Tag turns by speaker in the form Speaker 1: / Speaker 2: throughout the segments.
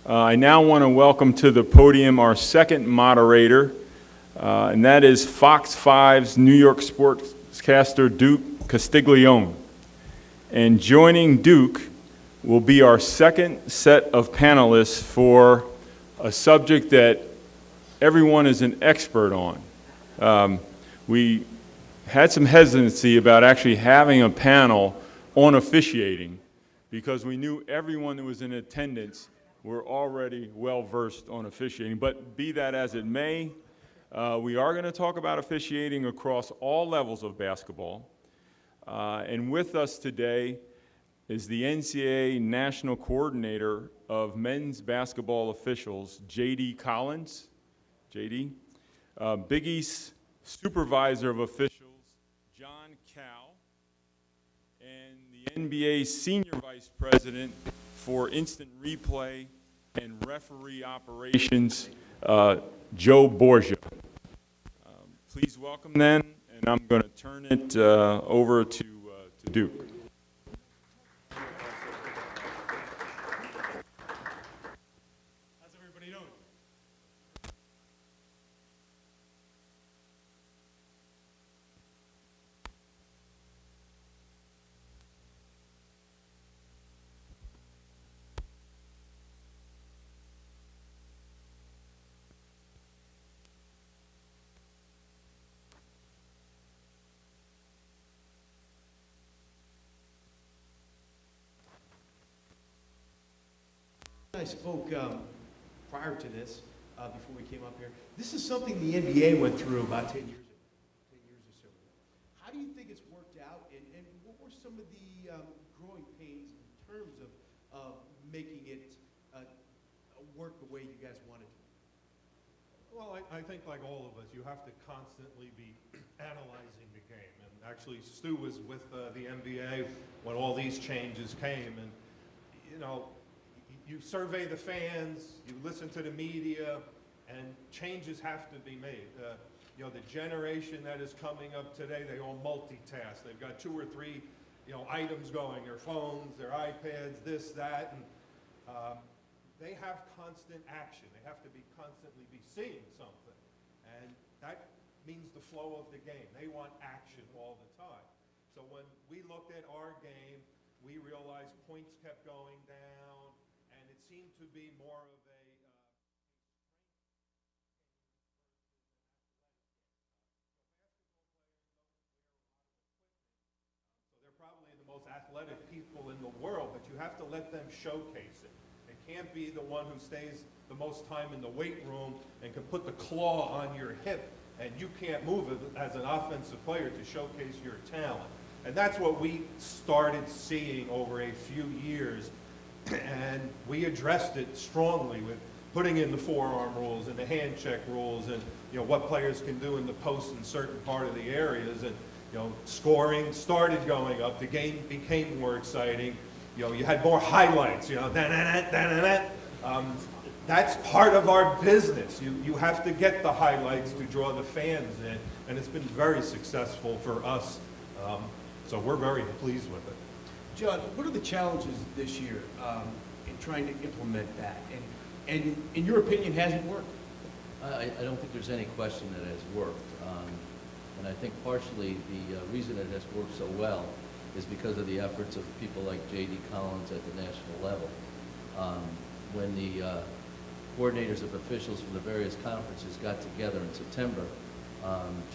Speaker 1: I now want to welcome to the podium our second moderator, and that is Fox 5's New York sportscaster Duke Castiglione. And joining Duke will be our second set of panelists for a subject that everyone is an expert on. We had some hesitancy about actually having a panel on officiating because we knew everyone that was in attendance were already well-versed on officiating. But be that as it may, we are going to talk about officiating across all levels of basketball. And with us today is the NCAA National Coordinator of Men's Basketball Officials, J.D. Collins. J.D. Big East Supervisor of Officials, John Cow. And the NBA Senior Vice President for Instant Replay and Referee Operations, Joe Borgia. Please welcome them, and I'm going to turn it over to Duke.
Speaker 2: How's everybody doing? I spoke prior to this, before we came up here. This is something the NBA went through about 10 years ago, 10 years or so ago. How do you think it's worked out, and what were some of the growing pains in terms of making it work the way you guys wanted to?
Speaker 3: Well, I think like all of us, you have to constantly be analyzing the game. And actually, Stu was with the NBA when all these changes came. And, you know, you survey the fans, you listen to the media, and changes have to be made. You know, the generation that is coming up today, they all multitask. They've got 2 or 3, items going, their phones, their iPads, this, that, and they have constant action. They have to be constantly seeing something, and that means the flow of the game. They want action all the time. So when we looked at our game, we realized points kept going down, and it seemed to be more of a so they're probably the most athletic people in the world, but you have to let them showcase it. It can't be the one who stays the most time in the weight room and can put the claw on your hip, and you can't move it as an offensive player to showcase your talent. And that's what we started seeing over a few years, and we addressed it strongly with putting in the forearm rules and the hand check rules, and what players can do in the post in certain part of the areas, and scoring started going up. The game became more exciting. You had more highlights. That's part of our business. You have to get the highlights to draw the fans in, and it's been very successful for us. So we're very pleased with it.
Speaker 2: John, what are the challenges this year in trying to implement that? And in your opinion, has it worked?
Speaker 4: I don't think there's any question that it has worked. And I think partially the reason it has worked so well is because of the efforts of people like J.D. Collins at the national level. When the coordinators of officials from the various conferences got together in September,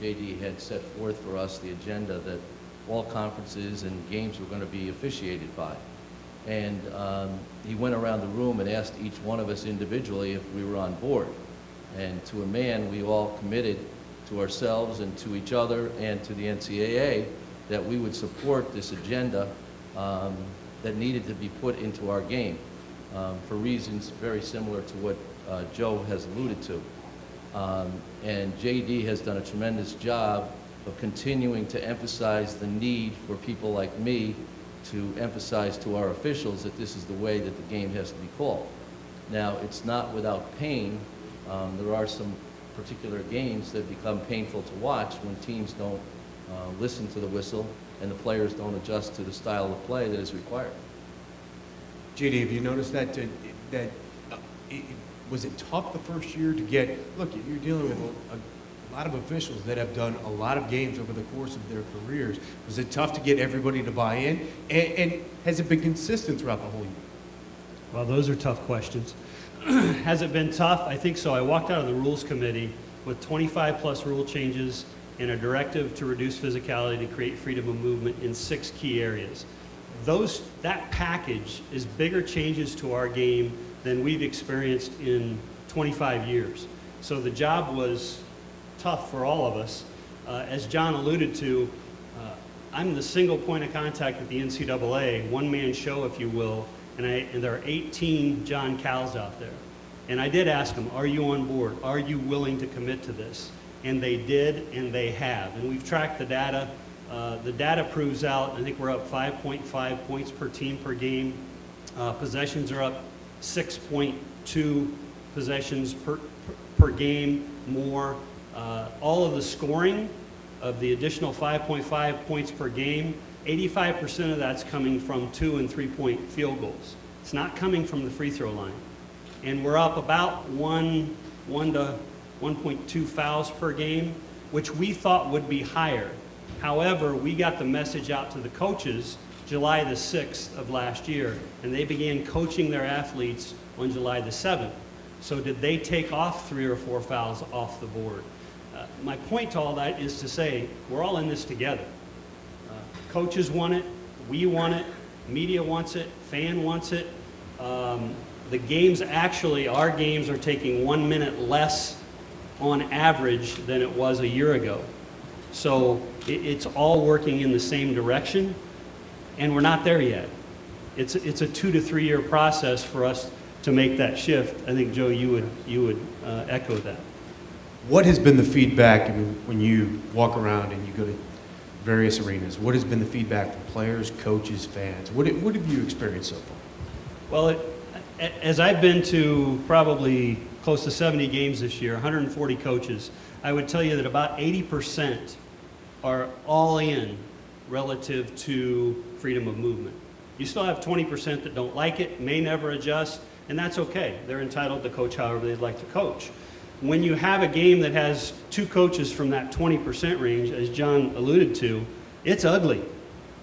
Speaker 4: J.D. had set forth for us the agenda that all conferences and games were going to be officiated by. And he went around the room and asked each one of us individually if we were on board. And to a man, we all committed to ourselves and to each other and to the NCAA that we would support this agenda that needed to be put into our game for reasons very similar to what Joe has alluded to. And J.D. has done a tremendous job of continuing to emphasize the need for people like me to emphasize to our officials that this is the way that the game has to be called. Now, it's not without pain. There are some particular games that become painful to watch when teams don't listen to the whistle and the players don't adjust to the style of play that is required.
Speaker 2: JD, have you noticed that Was it tough the first year to get, look, you're dealing with a lot of officials that have done a lot of games over the course of their careers. Was it tough to get everybody to buy in? And has it been consistent throughout the whole year?
Speaker 5: Well, those are tough questions. Has it been tough? I think so. I walked out of the Rules Committee with 25-plus rule changes and a directive to reduce physicality to create freedom of movement in 6 key areas. That package is bigger changes to our game than we've experienced in 25 years. So the job was tough for all of us. As John alluded to, I'm the single point of contact at the NCAA, one-man show, if you will, and there are 18 John Cals out there. And I did ask them, are you on board? Are you willing to commit to this? And they did, and they have. And we've tracked the data. The data proves out, I think we're up 5.5 points per team per game. Possessions are up 6.2 possessions per game more. All of the scoring of the additional 5.5 points per game, 85% of that's coming from 2 and 3-point field goals. It's not coming from the free throw line. And we're up about 1 to 1.2 fouls per game, which we thought would be higher. However, we got the message out to the coaches July the 6th of last year, and they began coaching their athletes on July the 7th. So did they take off 3 or 4 fouls off the board? My point to all that is to say, we're all in this together. Coaches want it, we want it, media wants it, fan wants it. The games actually, our games are taking 1 minute less on average than it was a year ago. So it's all working in the same direction, and we're not there yet. It's a 2 to 3 year process for us to make that shift. I think, Joe, you would echo that.
Speaker 2: What has been the feedback, I mean, when you walk around and you go to various arenas, what has been the feedback from players, coaches, fans? What have you experienced so far?
Speaker 5: Well, as I've been to probably close to 70 games this year, 140 coaches, I would tell you that about 80% are all in relative to freedom of movement. You still have 20% that don't like it, may never adjust, and that's okay. They're entitled to coach however they'd like to coach. When you have a game that has 2 coaches from that 20% range, as John alluded to, it's ugly.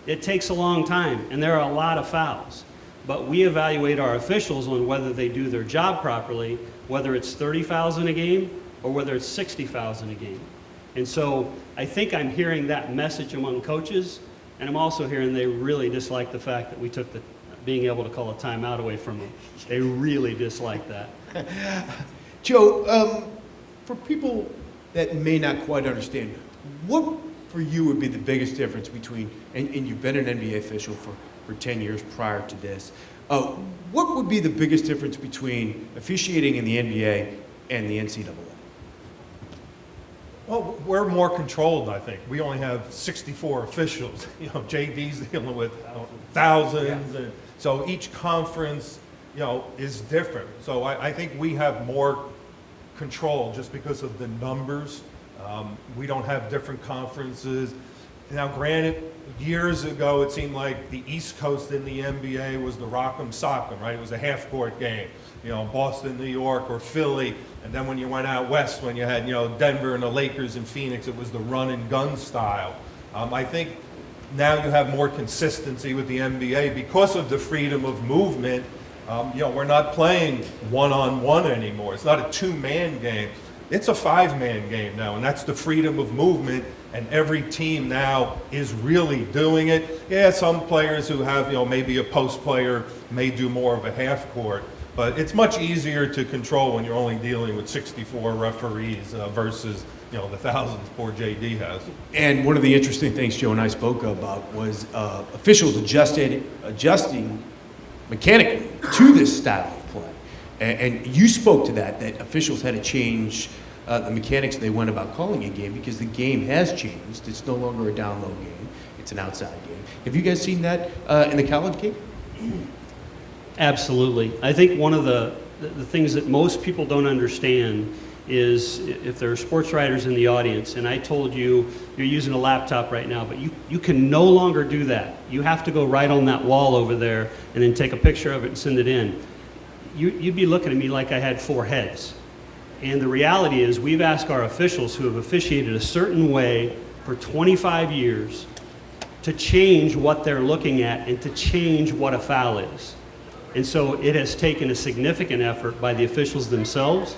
Speaker 5: It takes a long time, and there are a lot of fouls. But we evaluate our officials on whether they do their job properly, whether it's 30 fouls in a game or whether it's 60 fouls in a game. And so I think I'm hearing that message among coaches, and I'm also hearing they really dislike the fact that we took being able to call a timeout away from them. They really dislike that.
Speaker 2: Joe, for people that may not quite understand, what for you would be the biggest difference between, and you've been an NBA official for 10 years prior to this, what would be the biggest difference between officiating in the NBA and the NCAA?
Speaker 3: Well, we're more controlled, I think. We only have 64 officials. JD's dealing with thousands, and so each conference, is different. So I think we have more control just because of the numbers. We don't have different conferences. Now, granted, years ago, it seemed like the East Coast in the NBA was the Rock'em Sock'em, right? It was a half-court game, Boston, New York, or Philly. And then when you went out west, when you had, Denver and the Lakers and Phoenix, it was the run-and-gun style. I think now you have more consistency with the NBA because of the freedom of movement. We're not playing one-on-one anymore. It's not a 2-man game. It's a 5-man game now, and that's the freedom of movement, and every team now is really doing it. Yeah, some players who have, maybe a post player may do more of a half court, but it's much easier to control when you're only dealing with 64 referees versus, the thousands poor JD has.
Speaker 2: And one of the interesting things Joe and I spoke about was officials adjusting mechanically to this style of play. And you spoke to that officials had to change the mechanics they went about calling a game because the game has changed. It's no longer a down-low game. It's an outside game. Have you guys seen that in the college game?
Speaker 5: Absolutely. I think one of the things that most people don't understand is, if there are sports writers in the audience, and I told you you're using a laptop right now, but you can no longer do that. You have to go right on that wall over there and then take a picture of it and send it in. you'd be looking at me like I had four heads. And the reality is, we've asked our officials who have officiated a certain way for 25 years to change what they're looking at and to change what a foul is. And so it has taken a significant effort by the officials themselves,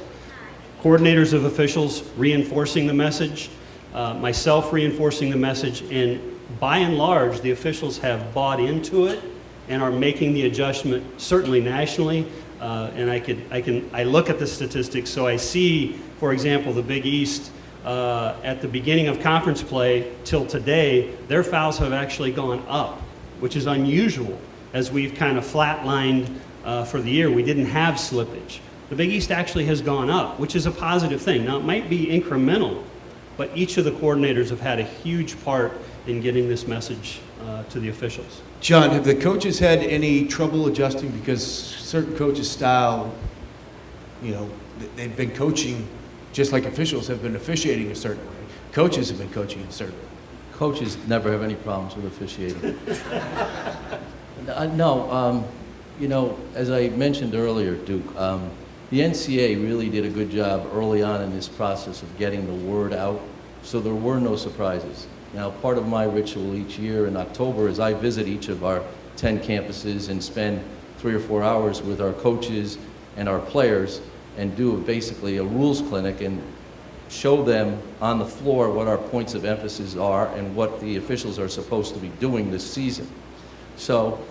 Speaker 5: coordinators of officials reinforcing the message, myself reinforcing the message, and by and large, the officials have bought into it and are making the adjustment, certainly nationally. And I look at the statistics, so I see, for example, the Big East at the beginning of conference play till today, their fouls have actually gone up, which is unusual, as we've kind of flatlined for the year. We didn't have slippage. The Big East actually has gone up, which is a positive thing. Now, it might be incremental, but each of the coordinators have had a huge part in getting this message to the officials.
Speaker 2: John, have the coaches had any trouble adjusting because certain coaches' style, they've been coaching just like officials have been officiating a certain way. Coaches have been coaching a certain way.
Speaker 4: Coaches never have any problems with officiating. As I mentioned earlier, Duke, the NCAA really did a good job early on in this process of getting the word out, so there were no surprises. Now, part of my ritual each year in October is I visit each of our 10 campuses and spend 3 or 4 hours with our coaches and our players and do basically a rules clinic and show them on the floor what our points of emphasis are and what the officials are supposed to be doing this season. So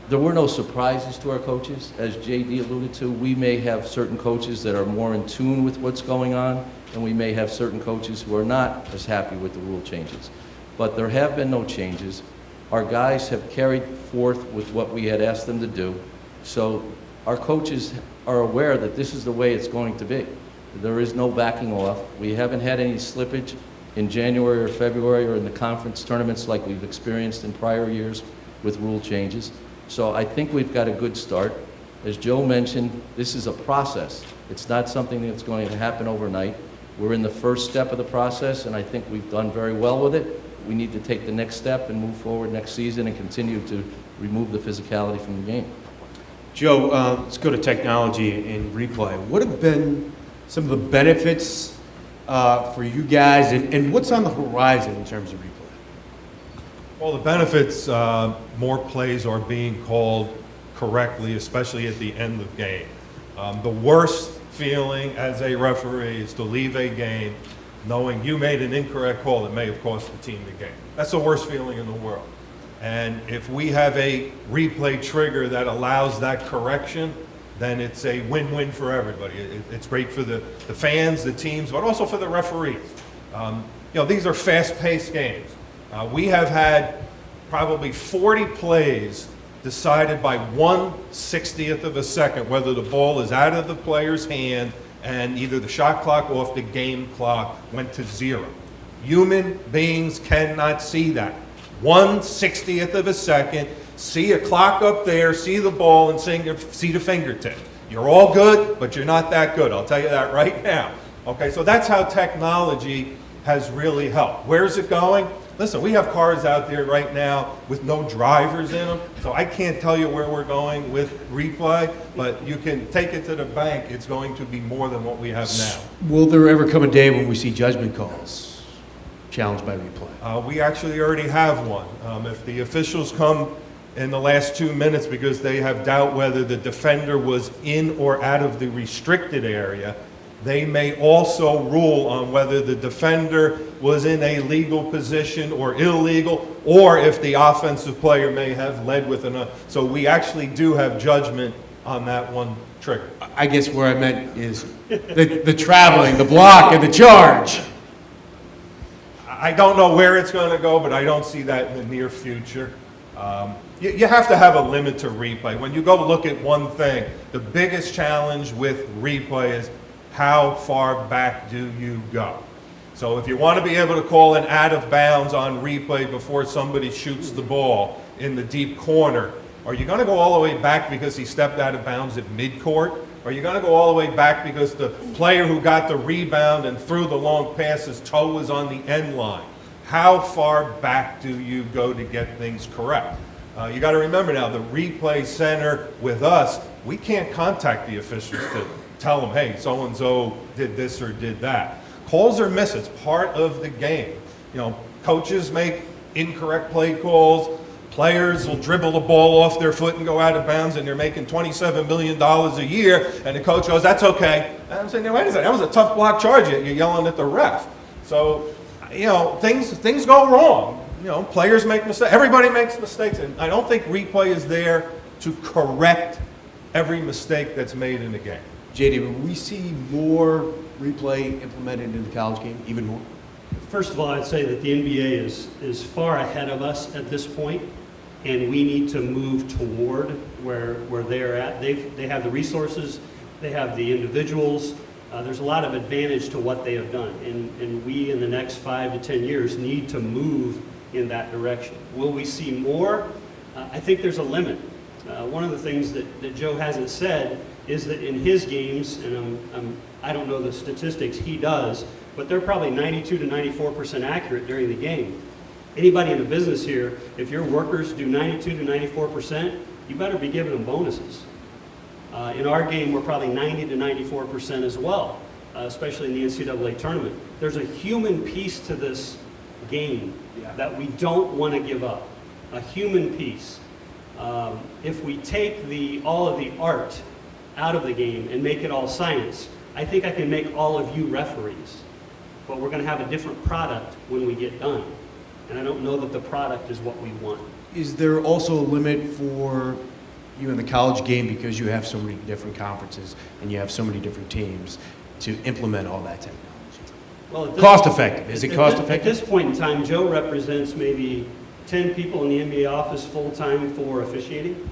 Speaker 4: there were no surprises to our coaches. As JD alluded to, we may have certain coaches that are more in tune with what's going on, and we may have certain coaches who are not as happy with the rule changes. But there have been no changes. Our guys have carried forth with what we had asked them to do. So our coaches are aware that this is the way it's going to be. There is no backing off. We haven't had any slippage in January or February or in the conference tournaments like we've experienced in prior years with rule changes. So I think we've got a good start. As Joe mentioned, this is a process. It's not something that's going to happen overnight. We're in the first step of the process, and I think we've done very well with it. We need to take the next step and move forward next season and continue to remove the physicality from the game.
Speaker 2: Joe, let's go to technology and replay. What have been some of the benefits for you guys, and what's on the horizon in terms of replay?
Speaker 3: Well, the benefits, more plays are being called correctly, especially at the end of game. The worst feeling as a referee is to leave a game knowing you made an incorrect call that may have cost the team the game. That's the worst feeling in the world. And if we have a replay trigger that allows that correction, then it's a win-win for everybody. It's great for the fans, the teams, but also for the referees. These are fast-paced games. We have had probably 40 plays decided by 1/60th of a second, whether the ball is out of the player's hand and either the shot clock off the game clock went to 0. Human beings cannot see that. 1/60th of a second, see a clock up there, see the ball, and see the fingertip. You're all good, but you're not that good. I'll tell you that right now. Okay, so that's how technology has really helped. Where's it going? Listen, we have cars out there right now with no drivers in them, so I can't tell you where we're going with replay, but you can take it to the bank. It's going to be more than what we have now.
Speaker 2: Will there ever come a day when we see judgment calls challenged by replay?
Speaker 3: We actually already have one. If the officials come in the last 2 minutes because they have doubt whether the defender was in or out of the restricted area, they may also rule on whether the defender was in a legal position or illegal, or if the offensive player may have led with enough. So we actually do have judgment on that one trigger.
Speaker 2: I guess where I meant is the traveling, the block, and the charge.
Speaker 3: I don't know where it's going to go, but I don't see that in the near future. You have to have a limit to replay. When you go look at one thing, the biggest challenge with replay is how far back do you go? So if you want to be able to call an out of bounds on replay before somebody shoots the ball in the deep corner, are you going to go all the way back because he stepped out of bounds at midcourt? Or are you going to go all the way back because the player who got the rebound and threw the long pass, his toe was on the end line? How far back do you go to get things correct? You got to remember now, the replay center with us we can't contact the officials to tell them, hey, so-and-so did this or did that. Calls are missed, it's part of the game. You know, coaches make incorrect play calls, players will dribble the ball off their foot and go out of bounds, and they're making $27 million a year, and the coach goes, that's okay. And I'm saying, wait a second, that was a tough block charge, you're yelling at the ref. So, you know, things go wrong. You know, players make mistakes, everybody makes mistakes, and I don't think replay is there to correct every mistake that's made in the game.
Speaker 2: JD, will we see more replay implemented in the college game, even more?
Speaker 5: First of all, I'd say that the NBA is far ahead of us at this point, and we need to move toward where they're at. They have the resources, they have the individuals. There's a lot of advantage to what they have done, and we in the next 5 to 10 years need to move in that direction. Will we see more? I think there's a limit. One of the things that Joe hasn't said is that in his games, and I don't know the statistics, he does, but they're probably 92 to 94% accurate during the game. Anybody in the business here, if your workers do 92 to 94%, you better be giving them bonuses. In our game, we're probably 90 to 94% as well, especially in the NCAA tournament. There's a human piece to this game that we don't want to give up, a human piece. If we take all of the art out of the game and make it all science, I think I can make all of you referees. But we're going to have a different product when we get done. And I don't know that the product is what we want.
Speaker 2: Is there also a limit for you in the college game, because you have so many different conferences and you have so many different teams, to implement all that technology?
Speaker 5: Well,
Speaker 2: Cost effective. Is it cost
Speaker 5: At
Speaker 2: effective?
Speaker 5: this point in time, Joe represents maybe 10 people in the NBA office full-time for officiating.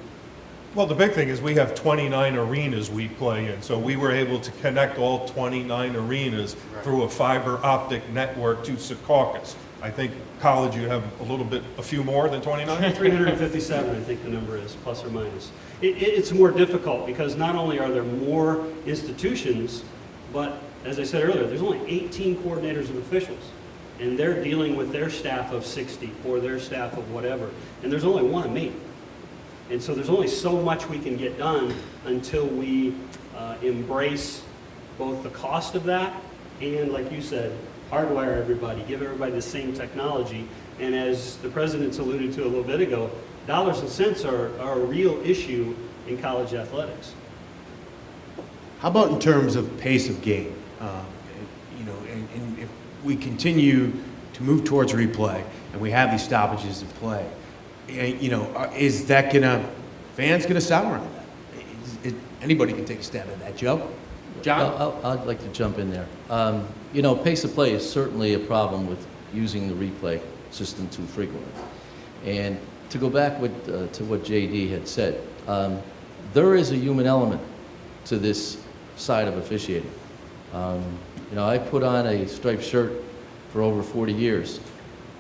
Speaker 3: Well, the big thing is we have 29 arenas we play in, so we were able to connect all 29 arenas through a fiber optic network to Secaucus. I think college you have a few more than 29?
Speaker 5: 357, I think the number is, plus or minus. It's more difficult because not only are there more institutions, but as I said earlier, there's only 18 coordinators and officials. And they're dealing with their staff of 60 or their staff of whatever. And there's only one of me. And so there's only so much we can get done until we embrace both the cost of that and, like you said, hardwire everybody, give everybody the same technology. And as the president's alluded to a little bit ago, dollars and cents are a real issue in college athletics.
Speaker 2: How about in terms of pace of game? You know, and if we continue to move towards replay and we have these stoppages in play, you know, is that fans gonna stop around that? Anybody can take a stab at that, Joe? John?
Speaker 4: I'd like to jump in there. You know, pace of play is certainly a problem with using the replay system too frequently. And to go back to what JD had said, there is a human element to this side of officiating. You know, I put on a striped shirt for over 40 years,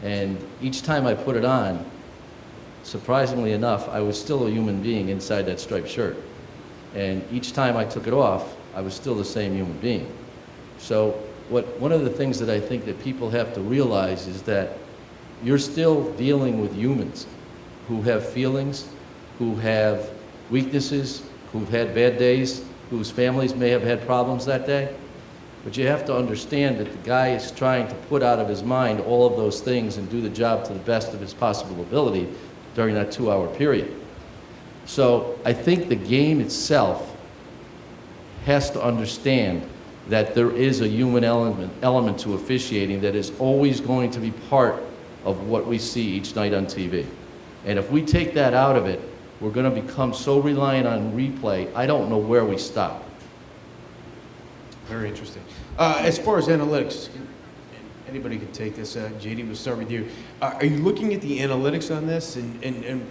Speaker 4: and each time I put it on, surprisingly enough, I was still a human being inside that striped shirt. And each time I took it off, I was still the same human being. So one of the things that I think that people have to realize is that you're still dealing with humans who have feelings, who have weaknesses, who've had bad days, whose families may have had problems that day. But you have to understand that the guy is trying to put out of his mind all of those things and do the job to the best of his possible ability during that 2-hour period. So I think the game itself has to understand that there is a human element to officiating that is always going to be part of what we see each night on TV. And if we take that out of it, we're going to become so reliant on replay, I don't know where we stop.
Speaker 2: Very interesting. As far as analytics, anybody can take this. JD, we'll start with you. Are you looking at the analytics on this, and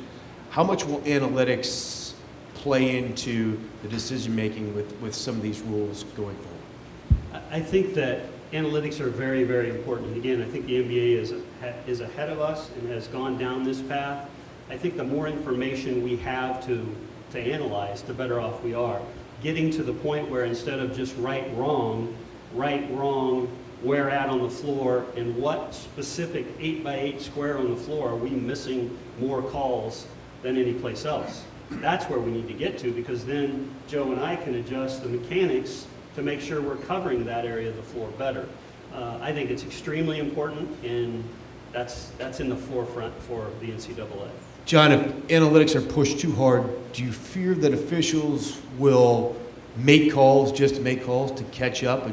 Speaker 2: how much will analytics play into the decision-making with some of these rules going forward?
Speaker 5: I think that analytics are very, very important. And again, I think the NBA is ahead of us and has gone down this path. I think the more information we have to analyze, the better off we are. Getting to the point where instead of just right, wrong, where at on the floor, and what specific 8x8 square on the floor are we missing more calls than any place else. That's where we need to get to, because then Joe and I can adjust the mechanics to make sure we're covering that area of the floor better. I think it's extremely important, and that's in the forefront for the NCAA.
Speaker 2: John, if analytics are pushed too hard, do you fear that officials will make calls just to make calls to catch up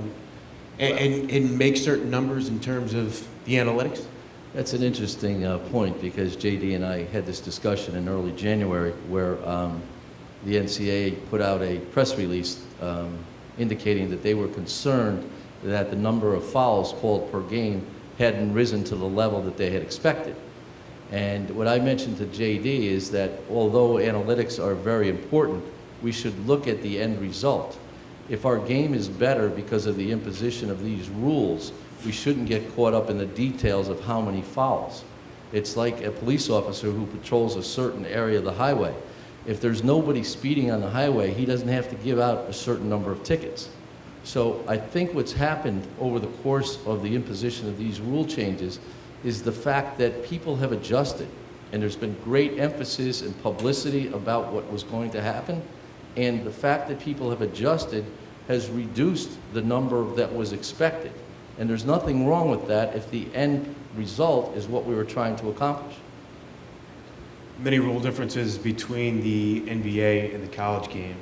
Speaker 2: and make certain numbers in terms of the analytics?
Speaker 4: That's an interesting point, because JD and I had this discussion in early January where the NCAA put out a press release indicating that they were concerned that the number of fouls called per game hadn't risen to the level that they had expected. And what I mentioned to JD is that although analytics are very important, we should look at the end result. If our game is better because of the imposition of these rules, we shouldn't get caught up in the details of how many fouls. It's like a police officer who patrols a certain area of the highway. If there's nobody speeding on the highway, he doesn't have to give out a certain number of tickets. So I think what's happened over the course of the imposition of these rule changes is the fact that people have adjusted, and there's been great emphasis and publicity about what was going to happen, and the fact that people have adjusted has reduced the number that was expected. And there's nothing wrong with that if the end result is what we were trying to accomplish.
Speaker 2: Many rule differences between the NBA and the college game.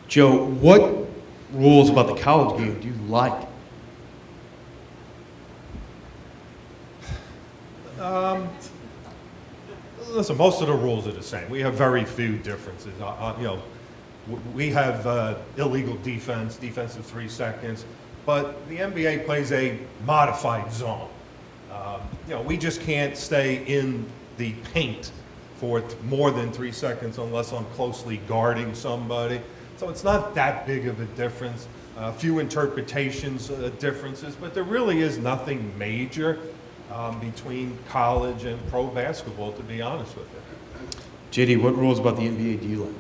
Speaker 2: Joe, what rules about the college game do you like?
Speaker 3: Listen, most of the rules are the same. We have very few differences. We have illegal defense, defensive 3 seconds, but the NBA plays a modified zone. We just can't stay in the paint for more than 3 seconds unless I'm closely guarding somebody. So it's not that big of a difference. A few interpretations differences, but there really is nothing major between college and pro basketball, to be honest with you.
Speaker 2: JD, what rules about the NBA do you like?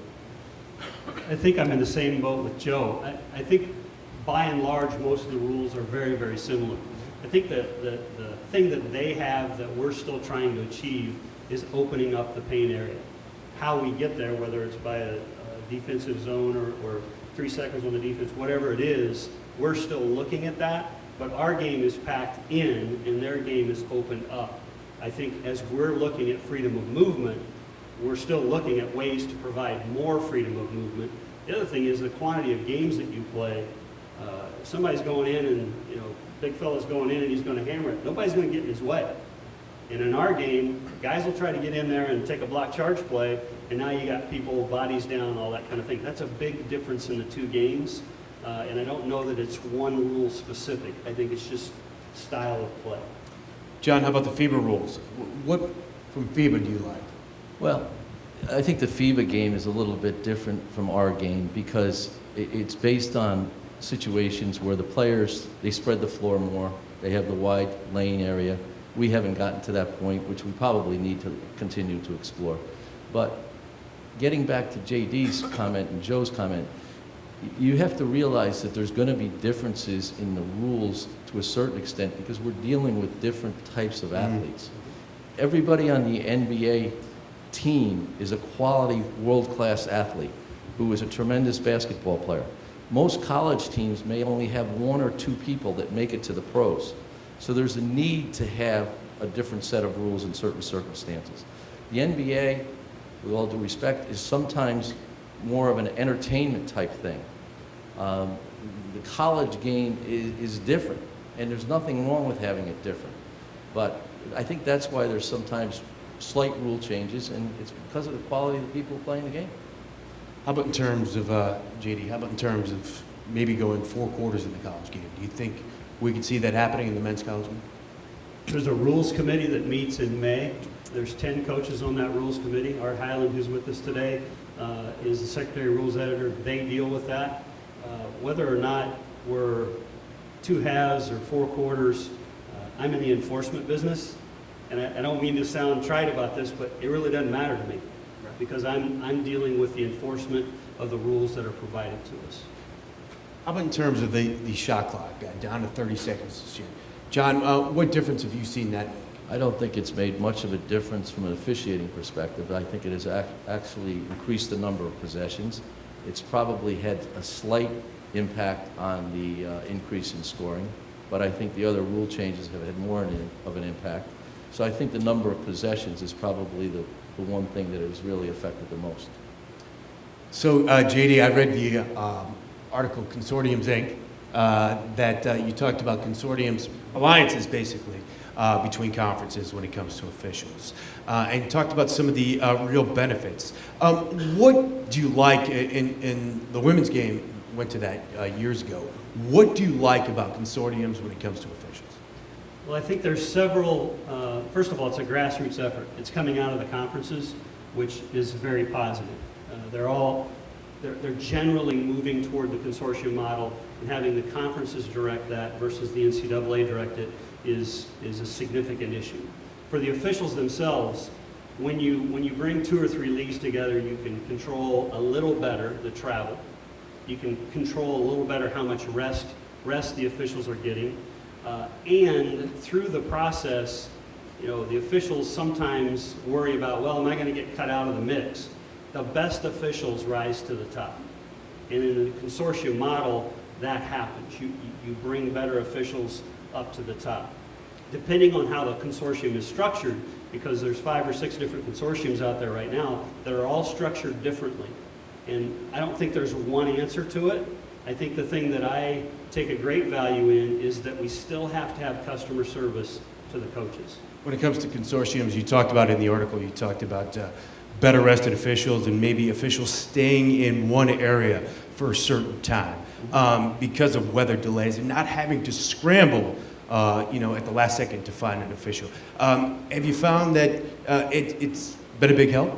Speaker 5: I think I'm in the same boat with Joe. I think by and large, most of the rules are very, very similar. I think that the thing that they have that we're still trying to achieve is opening up the paint area. How we get there, whether it's by a defensive zone or 3 seconds on the defense, whatever it is, we're still looking at that, but our game is packed in and their game is opened up. I think as we're looking at freedom of movement, we're still looking at ways to provide more freedom of movement. The other thing is the quantity of games that you play. Somebody's going in and, big fella's going in and he's going to hammer it. Nobody's going to get in his way. And in our game, guys will try to get in there and take a block charge play, and now you got people, bodies down, all that kind of thing. That's a big difference in the two games, and I don't know that it's one rule specific. I think it's just style of play.
Speaker 2: John, how about the FIBA rules? What from FIBA do you like?
Speaker 4: Well, I think the FIBA game is a little bit different from our game because it's based on situations where the players, they spread the floor more, they have the wide lane area. We haven't gotten to that point, which we probably need to continue to explore. But getting back to JD's comment and Joe's comment, you have to realize that there's going to be differences in the rules to a certain extent because we're dealing with different types of athletes. Everybody on the NBA team is a quality world-class athlete who is a tremendous basketball player. Most college teams may only have 1 or 2 people that make it to the pros. So there's a need to have a different set of rules in certain circumstances. The NBA, with all due respect, is sometimes more of an entertainment type thing. The college game is different, and there's nothing wrong with having it different. But I think that's why there's sometimes slight rule changes, and it's because of the quality of the people playing the game.
Speaker 2: How about in terms of, JD, how about in terms of maybe going 4 quarters in the college game? Do you think we could see that happening in the men's college game?
Speaker 5: There's a rules committee that meets in May. There's 10 coaches on that rules committee. Art Highland, who's with us today, is the secretary rules editor. They deal with that. Whether or not we're 2 halves or 4 quarters, I'm in the enforcement business. And I don't mean to sound trite about this, but it really doesn't matter to me because I'm dealing with the enforcement of the rules that are provided to us.
Speaker 2: How about in terms of the shot clock, down to 30 seconds this year? John, what difference have you seen that make?
Speaker 4: I don't think it's made much of a difference from an officiating perspective. I think it has actually increased the number of possessions. It's probably had a slight impact on the increase in scoring, but I think the other rule changes have had more of an impact. So I think the number of possessions is probably the one thing that has really affected the most.
Speaker 2: So, JD, I read the article, Consortiums, Inc., that you talked about consortiums, alliances, basically, between conferences when it comes to officials. And you talked about some of the real benefits. What do you like, in the women's game, went to that years ago, what do you like about consortiums when it comes to officials?
Speaker 5: Well, I think there's several, first of all, it's a grassroots effort. It's coming out of the conferences, which is very positive. They're generally moving toward the consortium model, and having the conferences direct that versus the NCAA direct it is a significant issue. For the officials themselves, when you bring 2 or 3 leagues together, you can control a little better the travel. You can control a little better how much rest the officials are getting. And through the process, the officials sometimes worry about, well, am I going to get cut out of the mix? The best officials rise to the top. And in the consortium model, that happens. You bring better officials up to the top. Depending on how the consortium is structured, because there's 5 or 6 different consortiums out there right now that are all structured differently. And I don't think there's one answer to it. I think the thing that I take a great value in is that we still have to have customer service to the coaches.
Speaker 2: When it comes to consortiums, you talked about in the article, you talked about better rested officials and maybe officials staying in one area for a certain time because of weather delays and not having to scramble at the last second to find an official. Have you found that it's been a big help?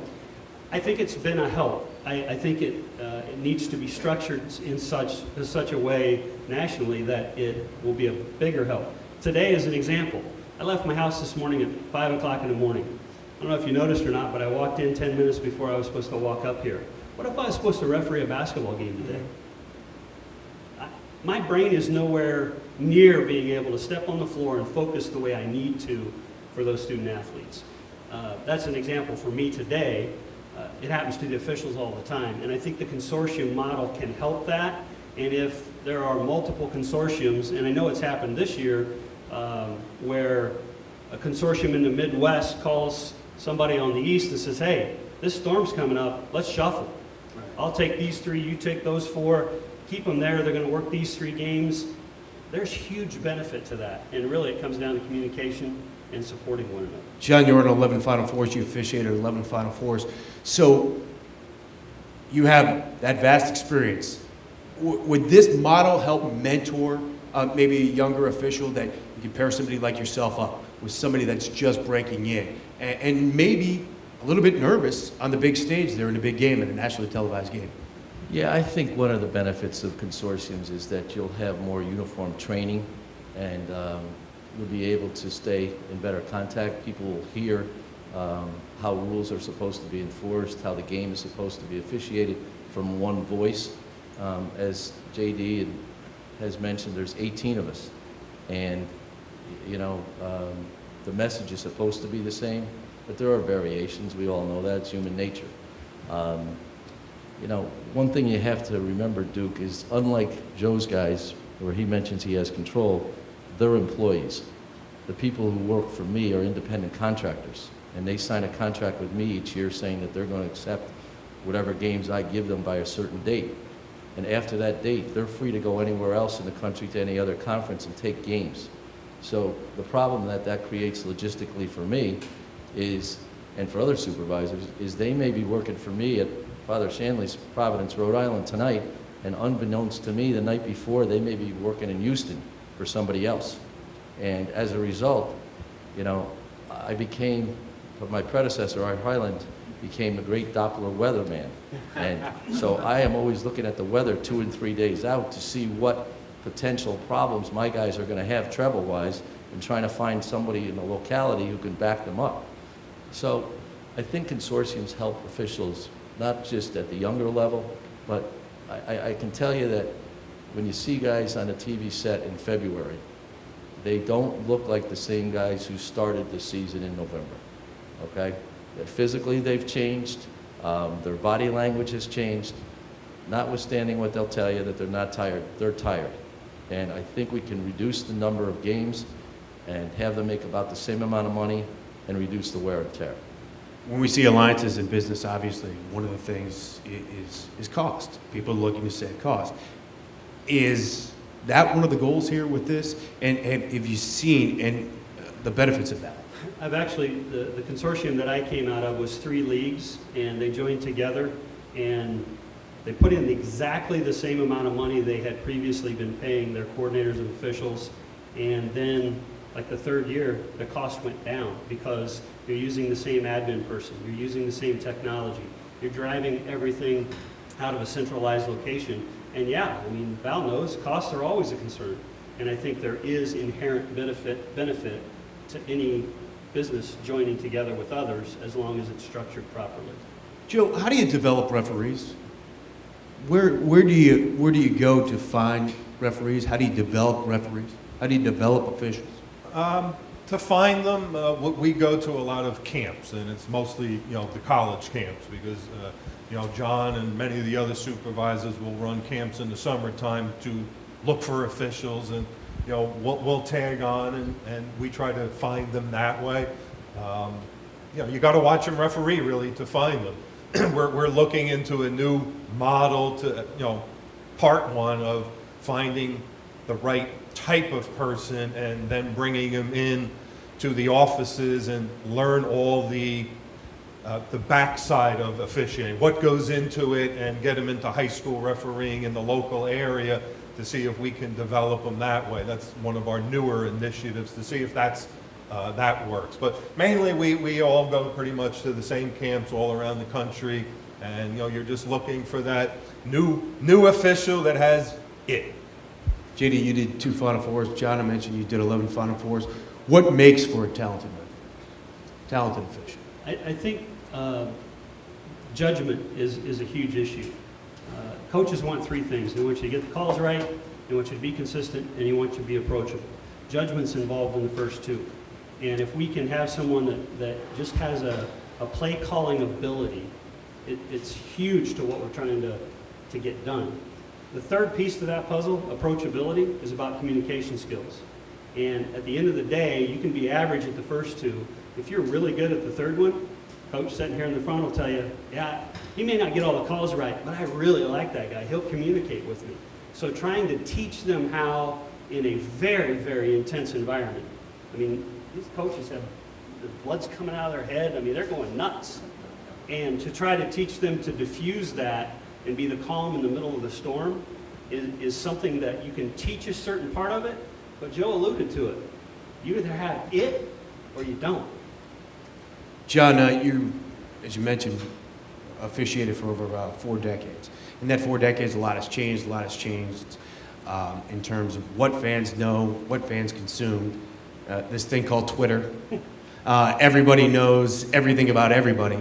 Speaker 5: I think it's been a help. I think it needs to be structured in such a way nationally that it will be a bigger help. Today, as an example, I left my house this morning at 5 o'clock in the morning. I don't know if you noticed or not, but I walked in 10 minutes before I was supposed to walk up here. What if I was supposed to referee a basketball game today? My brain is nowhere near being able to step on the floor and focus the way I need to for those student athletes. That's an example for me today. It happens to the officials all the time, and I think the consortium model can help that. And if there are multiple consortiums, and I know it's happened this year, where a consortium in the Midwest calls somebody on the East and says, hey, this storm's coming up, let's shuffle. Right. I'll take these 3, you take those 4, keep them there, they're going to work these 3 games. There's huge benefit to that, and really it comes down to communication and supporting one another.
Speaker 2: John, you're in 11 Final Fours, you officiated 11 Final Fours, so you have that vast experience. Would this model help mentor maybe a younger official that you can pair somebody like yourself up with somebody that's just breaking in and maybe a little bit nervous on the big stage there in a big game, in a nationally televised game?
Speaker 4: Yeah, I think one of the benefits of consortiums is that you'll have more uniform training, and you'll be able to stay in better contact. People will hear how rules are supposed to be enforced, how the game is supposed to be officiated from one voice. As JD has mentioned, there's 18 of us, and the message is supposed to be the same, but there are variations. We all know that. It's human nature. One thing you have to remember, Duke, is unlike Joe's guys, where he mentions he has control, they're employees. The people who work for me are independent contractors, and they sign a contract with me each year saying that they're going to accept whatever games I give them by a certain date. And after that date, they're free to go anywhere else in the country to any other conference and take games. So the problem that creates logistically for me is, and for other supervisors, is they may be working for me at Father Shanley's Providence, Rhode Island tonight, and unbeknownst to me, the night before, they may be working in Houston for somebody else. And as a result, I became, my predecessor, Art Hyland, became a great Doppler weatherman. And so I am always looking at the weather 2 and 3 days out to see what potential problems my guys are going to have travel-wise, and trying to find somebody in the locality who can back them up. So I think consortiums help officials, not just at the younger level, but I can tell you that when you see guys on a TV set in February, They don't look like the same guys who started the season in November, okay? That physically, they've changed. Their body language has changed. Notwithstanding what they'll tell you that they're not tired, they're tired. And I think we can reduce the number of games and have them make about the same amount of money and reduce the wear and tear.
Speaker 2: When we see alliances in business, obviously, one of the things is cost. People are looking to save cost. Is that one of the goals here with this? And have you seen the benefits of that?
Speaker 5: I've actually, the consortium that I came out of was 3 leagues, and they joined together, and they put in exactly the same amount of money they had previously been paying their coordinators and officials, and then, like the 3rd year, the cost went down because you're using the same admin person, you're using the same technology, you're driving everything out of a centralized location. And yeah, I mean, Val knows costs are always a concern, and I think there is inherent benefit to any business joining together with others as long as it's structured properly.
Speaker 2: Joe, how do you develop referees? Where do you go to find referees? How do you develop referees? How do you develop officials?
Speaker 3: To find them, we go to a lot of camps, and it's mostly, the college camps, because, John and many of the other supervisors will run camps in the summertime to look for officials, and, we'll tag on, and we try to find them that way. You got to watch them referee, really, to find them. We're looking into a new model to, part one of finding the right type of person and then bringing them in to the offices and learn all the backside of officiating, what goes into it, and get them into high school refereeing in the local area to see if we can develop them that way. That's one of our newer initiatives, to see if that works. But mainly we all go pretty much to the same camps all around the country, and you're just looking for that new official that has it.
Speaker 2: JD, you did 2 Final Fours. John, I mentioned you did 11 Final Fours. What makes for a talented official?
Speaker 5: I think judgment is a huge issue. Coaches want 3 things. They want you to get the calls right, they want you to be consistent, and they want you to be approachable. Judgment's involved in the first 2. And if we can have someone that just has a play calling ability, it's huge to what we're trying to get done. The 3rd piece to that puzzle, approachability, is about communication skills. And at the end of the day, you can be average at the first 2. If you're really good at the 3rd one, coach sitting here in the front will tell you, yeah, he may not get all the calls right, but I really like that guy. He'll communicate with me. So trying to teach them how in a very, very intense environment. I mean, these coaches have, the blood's coming out of their head. I mean, they're going nuts. And to try to teach them to diffuse that and be the calm in the middle of the storm is something that you can teach a certain part of it, but Joe alluded to it. You either have it or you don't.
Speaker 2: John, you, as you mentioned, officiated for over 4 decades. In that 4 decades, a lot has changed. In terms of what fans know, what fans consume. This thing called Twitter. Everybody knows everything about everybody.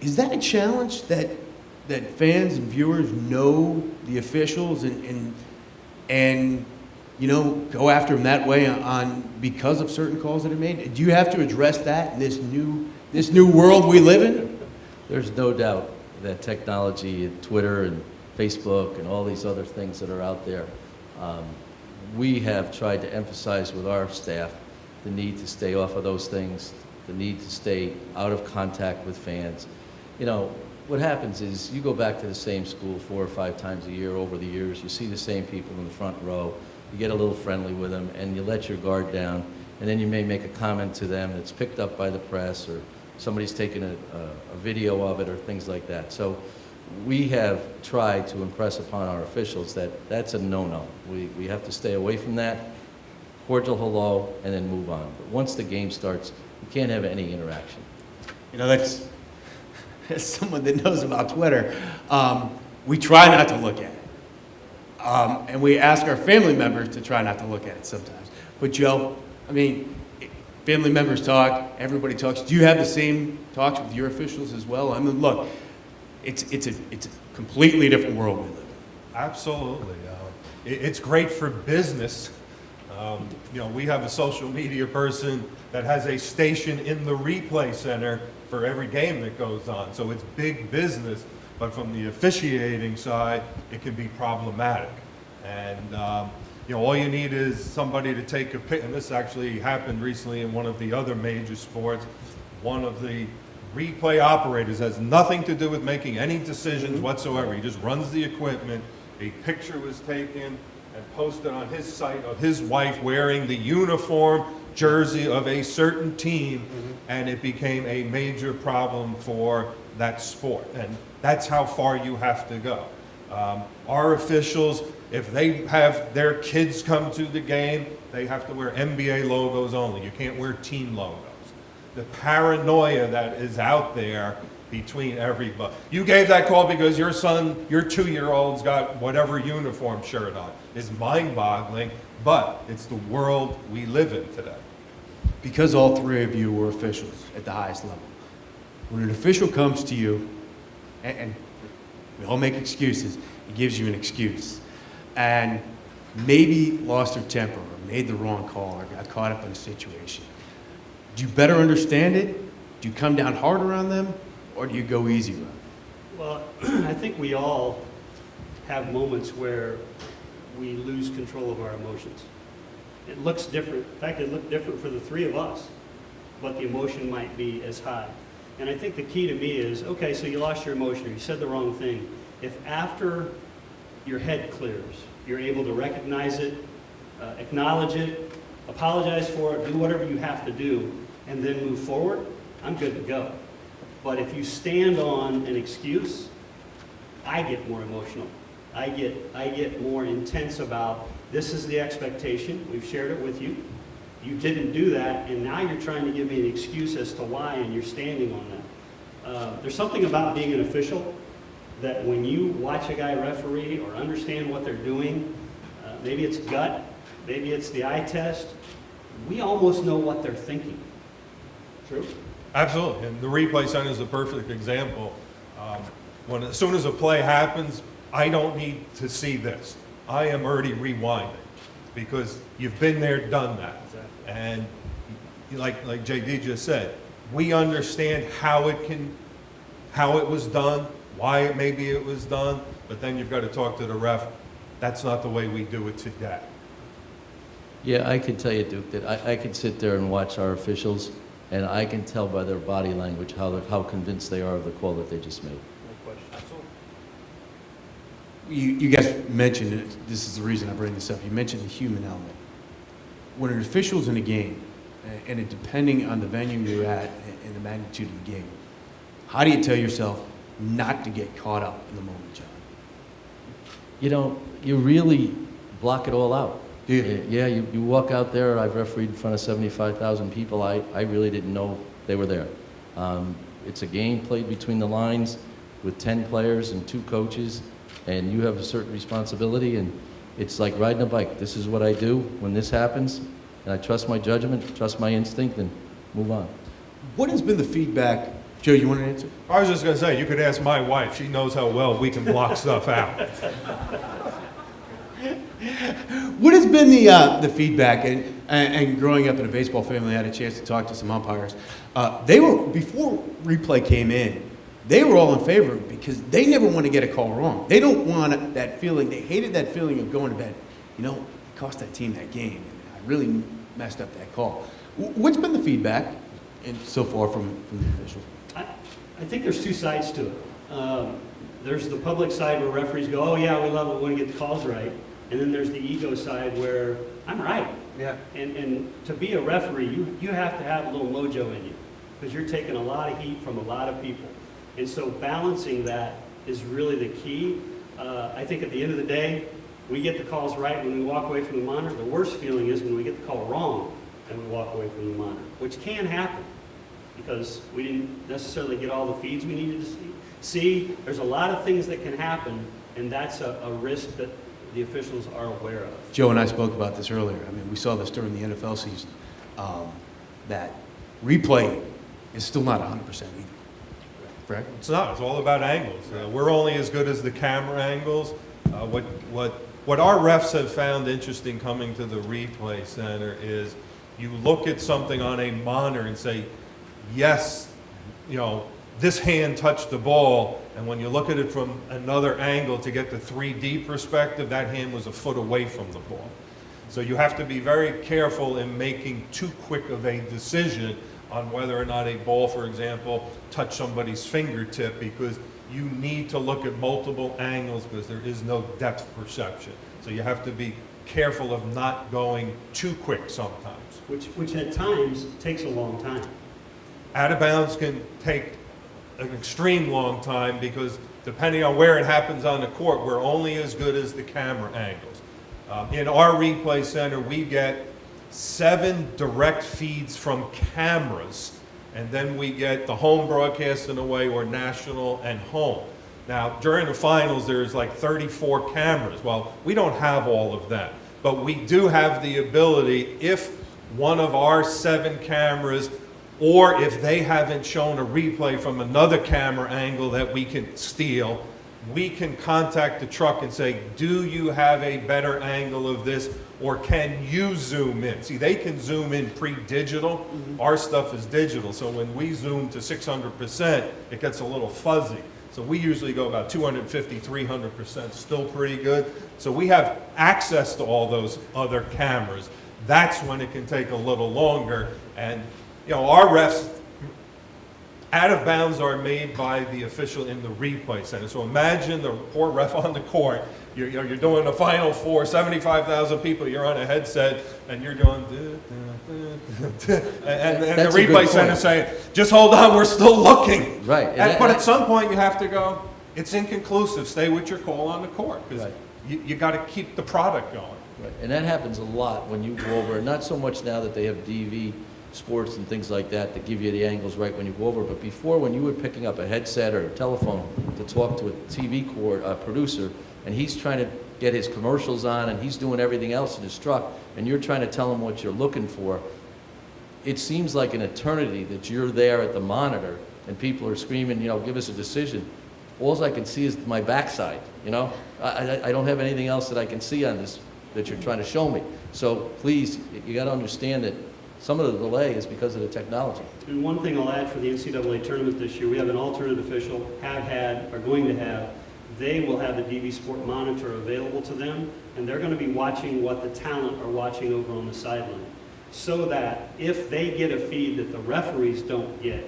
Speaker 2: Is that a challenge that fans and viewers know the officials and go after them that way because of certain calls that are made? Do you have to address that in this new world we live in?
Speaker 4: There's no doubt that technology, Twitter and Facebook and all these other things that are out there, we have tried to emphasize with our staff the need to stay off of those things, the need to stay out of contact with fans. What happens is you go back to the same school 4 or 5 times a year over the years, you see the same people in the front row, you get a little friendly with them, and you let your guard down, and then you may make a comment to them that's picked up by the press, or somebody's taken a video of it, or things like that. So we have tried to impress upon our officials that that's a no-no. We have to stay away from that, cordial hello, and then move on. But once the game starts, you can't have any interaction.
Speaker 2: That's as someone that knows about Twitter, we try not to look at it. And we ask our family members to try not to look at it sometimes. But Joe, I mean, family members talk, everybody talks. Do you have the same talks with your officials as well? I mean, look, it's a completely different world we live in.
Speaker 3: Absolutely. It's great for business, We have a social media person that has a station in the replay center for every game that goes on. So it's big business, but from the officiating side, it can be problematic. And, all you need is somebody to take a pic, and this actually happened recently in one of the other major sports. One of the replay operators has nothing to do with making any decisions whatsoever. He just runs the equipment. A picture was taken and posted on his site of his wife wearing the uniform jersey of a certain team, and it became a major problem for that sport. And that's how far you have to go. Our officials, if they have their kids come to the game, they have to wear NBA logos only. You can't wear team logos. The paranoia that is out there between everybody. You gave that call because your son, your 2-year-old's got whatever uniform shirt on. It's mind-boggling, but it's the world we live in today.
Speaker 2: Because all three of you were officials at the highest level, when an official comes to you, and we all make excuses, he gives you an excuse, and maybe lost their temper or made the wrong call or got caught up in a situation, do you better understand it? Do you come down harder on them, or do you go easy on them?
Speaker 5: Well, I think we all have moments where we lose control of our emotions. It looks different. In fact, it looked different for the three of us, but the emotion might be as high. And I think the key to me is, okay, so you lost your emotion, or you said the wrong thing. If after your head clears, you're able to recognize it, acknowledge it, apologize for it, do whatever you have to do, and then move forward, I'm good to go. But if you stand on an excuse, I get more emotional. I get more intense about, this is the expectation, we've shared it with you, you didn't do that, and now you're trying to give me an excuse as to why, and you're standing on that. There's something about being an official that when you watch a guy referee or understand what they're doing, maybe it's gut, maybe it's the eye test, we almost know what they're thinking. True?
Speaker 3: Absolutely, and the replay center is a perfect example. As soon as a play happens, I don't need to see this. I am already rewinding because you've been there, done that.
Speaker 5: Exactly.
Speaker 3: And like JD just said, we understand how it was done, why maybe it was done, but then you've got to talk to the ref. That's not the way we do it today.
Speaker 4: Yeah, I can tell you, Duke, that I can sit there and watch our officials, and I can tell by their body language how convinced they are of the call that they just made.
Speaker 5: No question.
Speaker 2: You guys mentioned it. This is the reason I bring this up. You mentioned the human element. When an official's in a game, and it depending on the venue you're at and the magnitude of the game, how do you tell yourself not to get caught up in the moment, John?
Speaker 4: You really block it all out.
Speaker 2: Do you?
Speaker 4: Yeah, you walk out there, I've refereed in front of 75,000 people, I really didn't know they were there. It's a game played between the lines with 10 players and 2 coaches, and you have a certain responsibility, and it's like riding a bike. This is what I do when this happens, and I trust my judgment, trust my instinct, and move on.
Speaker 2: What has been the feedback? Joe, you want to answer?
Speaker 3: I was just going to say, you could ask my wife. She knows how well we can block stuff out.
Speaker 2: What has been the feedback? And growing up in a baseball family, I had a chance to talk to some umpires. They were, before replay came in, they were all in favor because they never want to get a call wrong. They don't want that feeling. They hated that feeling of going to bed. It cost that team that game. And I really messed up that call. What's been the feedback so far from the officials?
Speaker 5: I think there's 2 sides to it. There's the public side where referees go, oh yeah, we love it when we get the calls right. And then there's the ego side where I'm right.
Speaker 2: Yeah.
Speaker 5: And to be a referee, you have to have a little mojo in you because you're taking a lot of heat from a lot of people. And so balancing that is really the key. I think at the end of the day, we get the calls right when we walk away from the monitor. The worst feeling is when we get the call wrong and we walk away from the monitor, which can happen because we didn't necessarily get all the feeds we needed to see. There's a lot of things that can happen, and that's a risk that the officials are aware of.
Speaker 2: Joe and I spoke about this earlier. I mean, we saw this during the NFL season, that replay is still not 100% either. Correct?
Speaker 3: It's not. It's all about angles. We're only as good as the camera angles. What what our refs have found interesting coming to the replay center is you look at something on a monitor and say, yes, you know, this hand touched the ball, and when you look at it from another angle to get the 3D perspective, that hand was a foot away from the ball. So you have to be very careful in making too quick of a decision on whether or not a ball, for example, touched somebody's fingertip, because you need to look at multiple angles because there is no depth perception. So you have to be careful of not going too quick sometimes.
Speaker 5: Which at times takes a long time.
Speaker 3: Out of bounds can take an extreme long time because depending on where it happens on the court, we're only as good as the camera angles. In our replay center, we get 7 direct feeds from cameras, and then we get the home broadcast in a way, or national and home. Now, during the finals, there's like 34 cameras. Well, we don't have all of that, but we do have the ability, if one of our 7 cameras, or if they haven't shown a replay from another camera angle that we can steal, we can contact the truck and say, do you have a better angle of this, or can you zoom in? See, they can zoom in pre-digital. Our stuff is digital, so when we zoom to 600%, it gets a little fuzzy. So we usually go about 250, 300%, still pretty good. So we have access to all those other cameras. That's when it can take a little longer. And, you know, our refs, out of bounds are made by the official in the replay center. So imagine the poor ref on the court. You're doing the Final Four, 75,000 people, you're on a headset, and you're going, and
Speaker 4: That's
Speaker 3: the
Speaker 4: a good
Speaker 3: replay center
Speaker 4: point.
Speaker 3: saying, just hold on, we're still looking.
Speaker 4: Right.
Speaker 3: But at some point, you have to go, it's inconclusive, stay with your call on the court, because
Speaker 4: Right.
Speaker 3: you got to keep the product going.
Speaker 4: Right, and that happens a lot when you go over, not so much now that they have DV sports and things like that that give you the angles right when you go over, but before, when you were picking up a headset or a telephone to talk to a TV producer, and he's trying to get his commercials on, and he's doing everything else in his truck, and you're trying to tell him what you're looking for, it seems like an eternity that you're there at the monitor, and people are screaming, you know, give us a decision. All I can see is my backside, you know? I don't have anything else that I can see on this that you're trying to show me. So please, you got to understand that some of the delay is because of the technology.
Speaker 5: And one thing I'll add for the NCAA tournament this year, we have an alternate official, have had, are going to have. They will have the DV Sport Monitor available to them, and they're going to be watching what the talent are watching over on the sideline, so that if they get a feed that the referees don't get,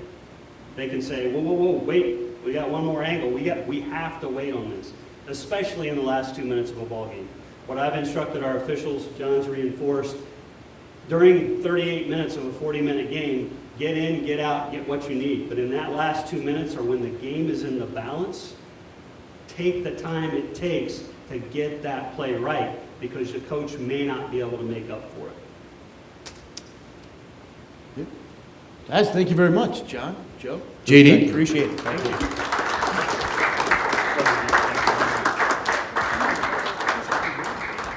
Speaker 5: they can say, whoa, whoa, whoa, wait, we got one more angle. We have to wait on this, especially in the last 2 minutes of a ball game. What I've instructed our officials, John's reinforced, during 38 minutes of a 40-minute game, get in, get out, get what you need. But in that last 2 minutes, or when the game is in the balance, take the time it takes to get that play right, because the coach may not be able to make up for it.
Speaker 2: Guys, thank you very much. John, Joe,
Speaker 4: Thank
Speaker 2: JD,
Speaker 4: you.
Speaker 2: appreciate it. Thank you.